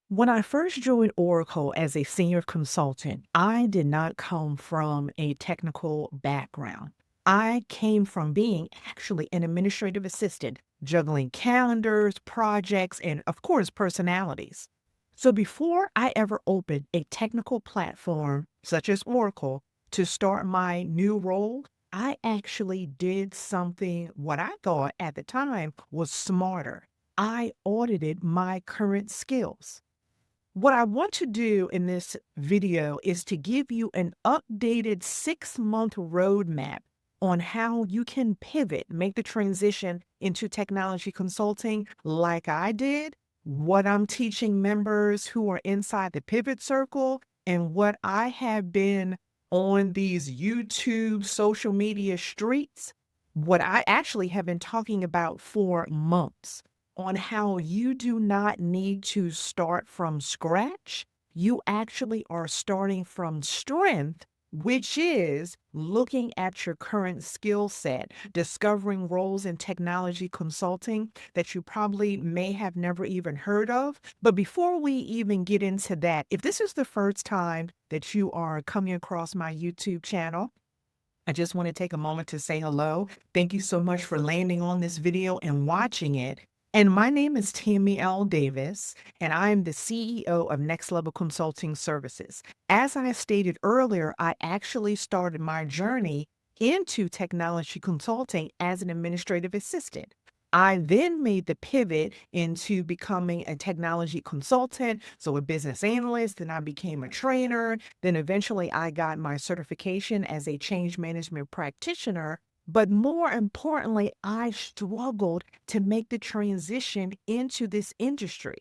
When I first joined Oracle as a senior consultant, I did not come from a technical background. I came from being actually an administrative assistant, juggling calendars, projects, and of course, personalities. So before I ever opened a technical platform such as Oracle to start my new role, I actually did something what I thought at the time was smarter. I audited my current skills. What I want to do in this video is to give you an updated 6-month roadmap on how you can pivot, make the transition into technology consulting like I did, what I'm teaching members who are inside the pivot circle, and what I have been on these YouTube social media streets, what I actually have been talking about for months on how you do not need to start from scratch. You actually are starting from strength, which is looking at your current skill set, discovering roles in technology consulting that you probably may have never even heard of. But before we even get into that, if this is the first time that you are coming across my YouTube channel, I just want to take a moment to say hello. Thank you so much for landing on this video and watching it. And my name is Tammy L. Davis, and I am the CEO of Next Level Consulting Services. As I stated earlier, I actually started my journey into technology consulting as an administrative assistant. I then made the pivot into becoming a technology consultant, so a business analyst, then I became a trainer, then eventually I got my certification as a change management practitioner. But more importantly, I struggled to make the transition into this industry.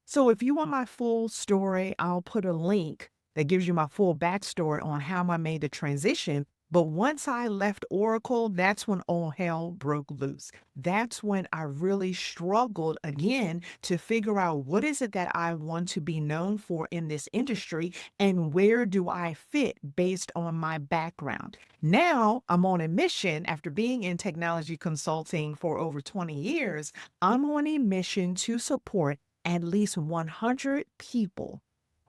So if you want my full story, I'll put a link that gives you my full backstory on how I made the transition. But once I left Oracle, that's when all hell broke loose. That's when I really struggled again to figure out what is it that I want to be known for in this industry and where do I fit based on my background. Now I'm on a mission after being in technology consulting for over 20 years. I'm on a mission to support at least 100 people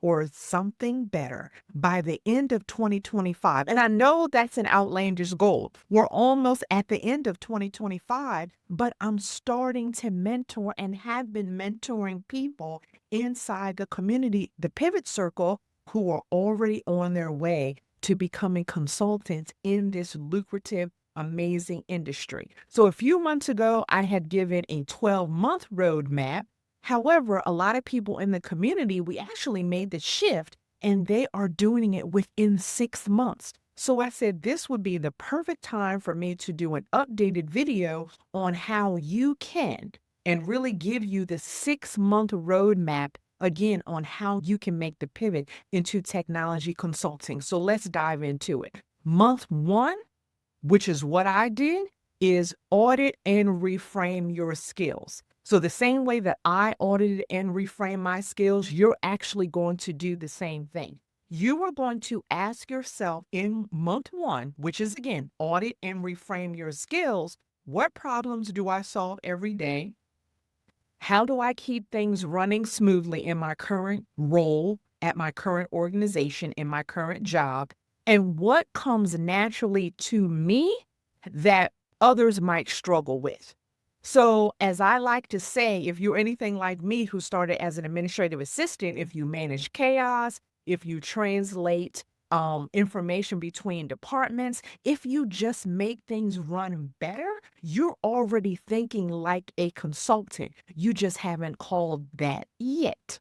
or something better by the end of 2025. And I know that's an outlandish goal. We're almost at the end of 2025, but I'm starting to mentor and have been mentoring people inside the community, the pivot circle, who are already on their way to becoming consultants in this lucrative, amazing industry. So a few months ago, I had given a 12-month roadmap. However, a lot of people in the community, we actually made the shift and they are doing it within 6 months. So I said this would be the perfect time for me to do an updated video on how you can and really give you the 6-month roadmap again on how you can make the pivot into technology consulting. So let's dive into it. Month one, which is what I did, is audit and reframe your skills. So the same way that I audited and reframe my skills, you're actually going to do the same thing. You are going to ask yourself in month one, which is again, audit and reframe your skills. What problems do I solve every day? How do I keep things running smoothly in my current role, at my current organization, in my current job? And what comes naturally to me that others might struggle with? So, as I like to say, if you're anything like me who started as an administrative assistant, if you manage chaos, if you translate information between departments, if you just make things run better, you're already thinking like a consultant. You just haven't called that yet.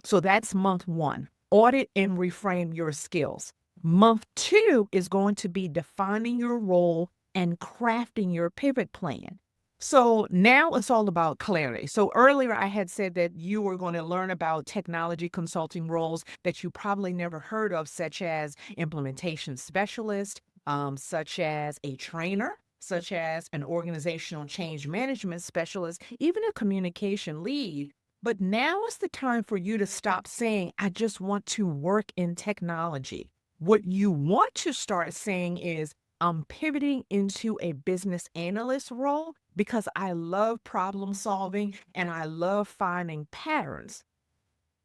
So that's month one. Audit and reframe your skills. Month two is going to be defining your role and crafting your pivot plan. So now it's all about clarity. So earlier I had said that you were going to learn about technology consulting roles that you probably never heard of, such as implementation specialist, such as a trainer, such as an organizational change management specialist, even a communication lead. But now is the time for you to stop saying, I just want to work in technology. What you want to start saying is, I'm pivoting into a business analyst role because I love problem solving and I love finding patterns.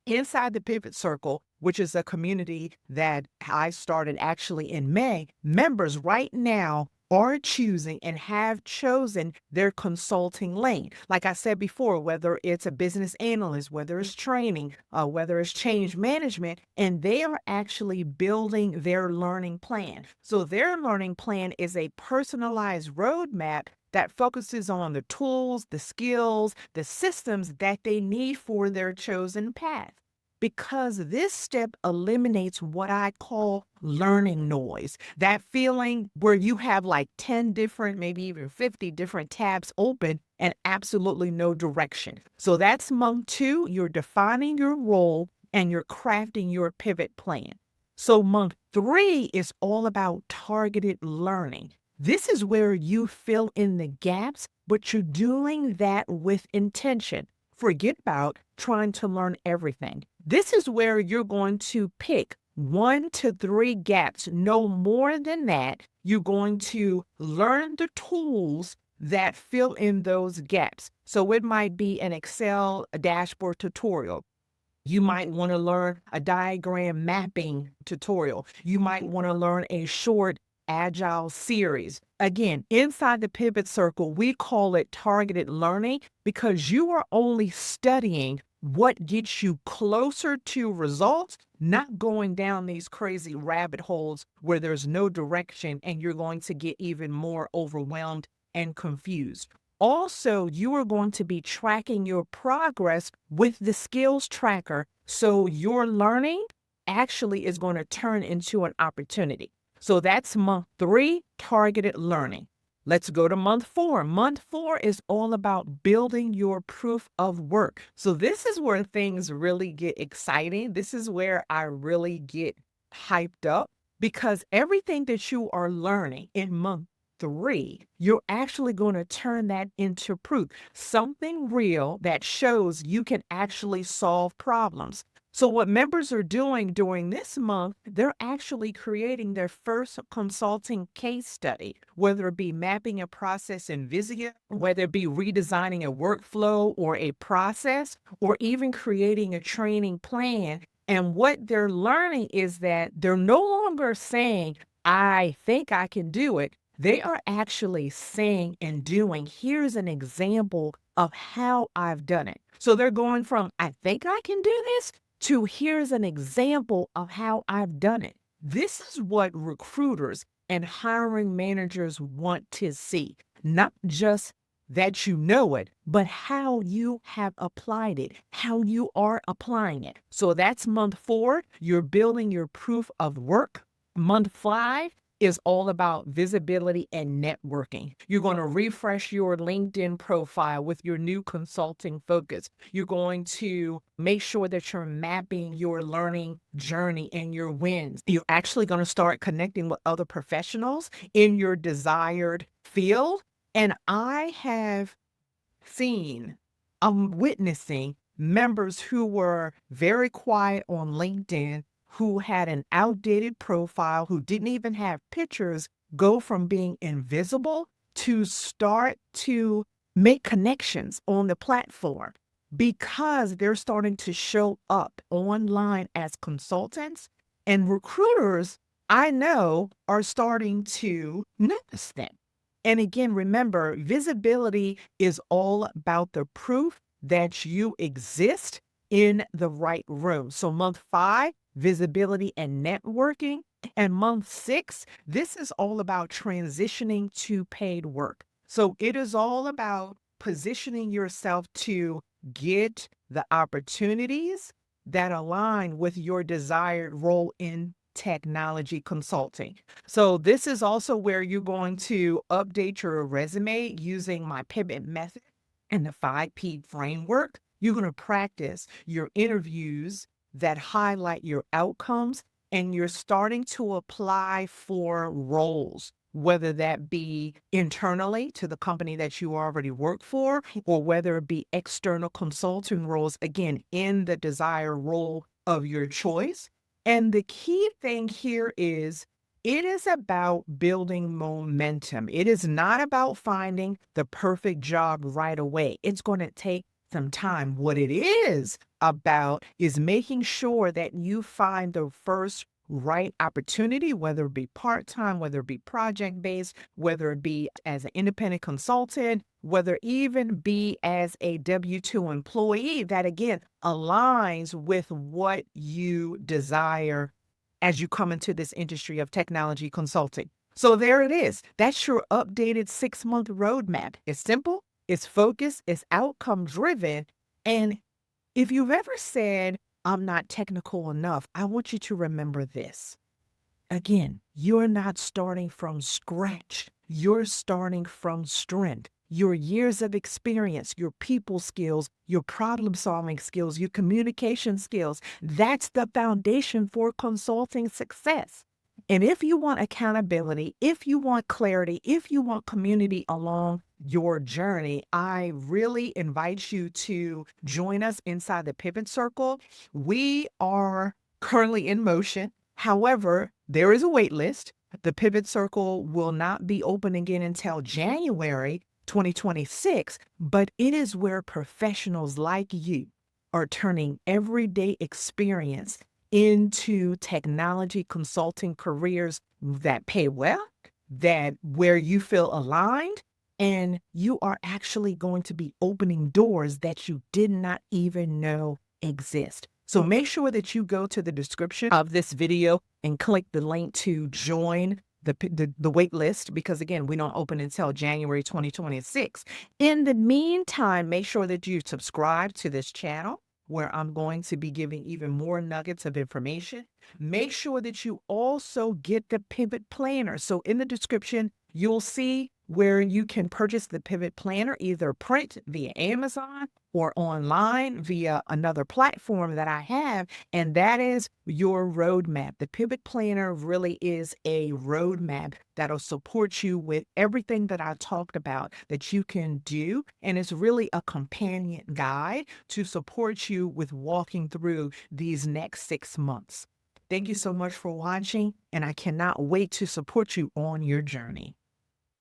Inside the Pivot Circle, which is a community that I started actually in May, members right now are choosing and have chosen their consulting lane. Like I said before, whether it's a business analyst, whether it's training, whether it's change management, and they are actually building their learning plan. So their learning plan is a personalized roadmap that focuses on the tools, the skills, the systems that they need for their chosen path. Because this step eliminates what I call learning noise, that feeling where you have like 10 different, maybe even 50 different tabs open and absolutely no direction. So that's month 2. You're defining your role and you're crafting your pivot plan. So month 3 is all about targeted learning. This is where you fill in the gaps, but you're doing that with intention. Forget about trying to learn everything. This is where you're going to pick 1 to 3 gaps, no more than that. You're going to learn the tools that fill in those gaps. So it might be an Excel a dashboard tutorial. You might want to learn a diagram mapping tutorial. You might want to learn a short agile series. Again, inside the Pivot Circle, we call it targeted learning because you are only studying what gets you closer to results, not going down these crazy rabbit holes where there's no direction and you're going to get even more overwhelmed and confused. Also, you are going to be tracking your progress with the skills tracker. So your learning actually is going to turn into an opportunity. So that's month 3, targeted learning. Let's go to month 4. Month 4 is all about building your proof of work. So this is where things really get exciting. This is where I really get hyped up because everything that you are learning in month 3, you're actually going to turn that into proof, something real that shows you can actually solve problems. So what members are doing during this month, they're actually creating their first consulting case study, whether it be mapping a process in Visio, whether it be redesigning a workflow or a process, or even creating a training plan. And what they're learning is that they're no longer saying, I think I can do it. They are actually saying and doing, here's an example of how I've done it. So they're going from, I think I can do this, to here's an example of how I've done it. This is what recruiters and hiring managers want to see, not just that you know it, but how you have applied it, how you are applying it. So that's month 4. You're building your proof of work. Month 5 is all about visibility and networking. You're going to refresh your LinkedIn profile with your new consulting focus. You're going to make sure that you're mapping your learning journey and your wins. You're actually going to start connecting with other professionals in your desired field. And I have seen, I'm witnessing members who were very quiet on LinkedIn, who had an outdated profile, who didn't even have pictures, go from being invisible to start to make connections on the platform because they're starting to show up online as consultants. And recruiters, I know, are starting to notice them. And again, remember, visibility is all about the proof that you exist in the right room. So month 5, visibility and networking. And month 6, this is all about transitioning to paid work. So it is all about positioning yourself to get the opportunities that align with your desired role in technology consulting. So this is also where you're going to update your resume using my pivot method and the 5P framework. You're going to practice your interviews that highlight your outcomes, and you're starting to apply for roles, whether that be internally to the company that you already work for, or whether it be external consulting roles, again, in the desired role of your choice. And the key thing here is it is about building momentum. It is not about finding the perfect job right away. It's going to take some time. What it is about is making sure that you find the first right opportunity, whether it be part-time, whether it be project-based, whether it be as an independent consultant, whether even be as a W-2 employee that again aligns with what you desire as you come into this industry of technology consulting. So there it is. That's your updated 6-month roadmap. It's simple, it's focused, it's outcome driven. And if you've ever said, I'm not technical enough, I want you to remember this. Again, you're not starting from scratch. You're starting from strength. Your years of experience, your people skills, your problem solving skills, your communication skills, that's the foundation for consulting success. And if you want accountability, if you want clarity, if you want community along your journey, I really invite you to join us inside the Pivot Circle. We are currently in motion. However, there is a wait list. The Pivot Circle will not be open again until January 2026, but it is where professionals like you are turning everyday experience into technology consulting careers that pay well, that where you feel aligned, and you are actually going to be opening doors that you did not even know exist. So make sure that you go to the description of this video and click the link to join the wait list, because again, we don't open until January 2026. In the meantime, make sure that you subscribe to this channel where I'm going to be giving even more nuggets of information. Make sure that you also get the Pivot Planner. So in the description, you'll see where you can purchase the Pivot Planner, either print via Amazon or online via another platform that I have, and that is your roadmap. The Pivot Planner really is a roadmap that'll support you with everything that I talked about that you can do, and it's really a companion guide to support you with walking through these next 6 months. Thank you so much for watching, and I cannot wait to support you on your journey.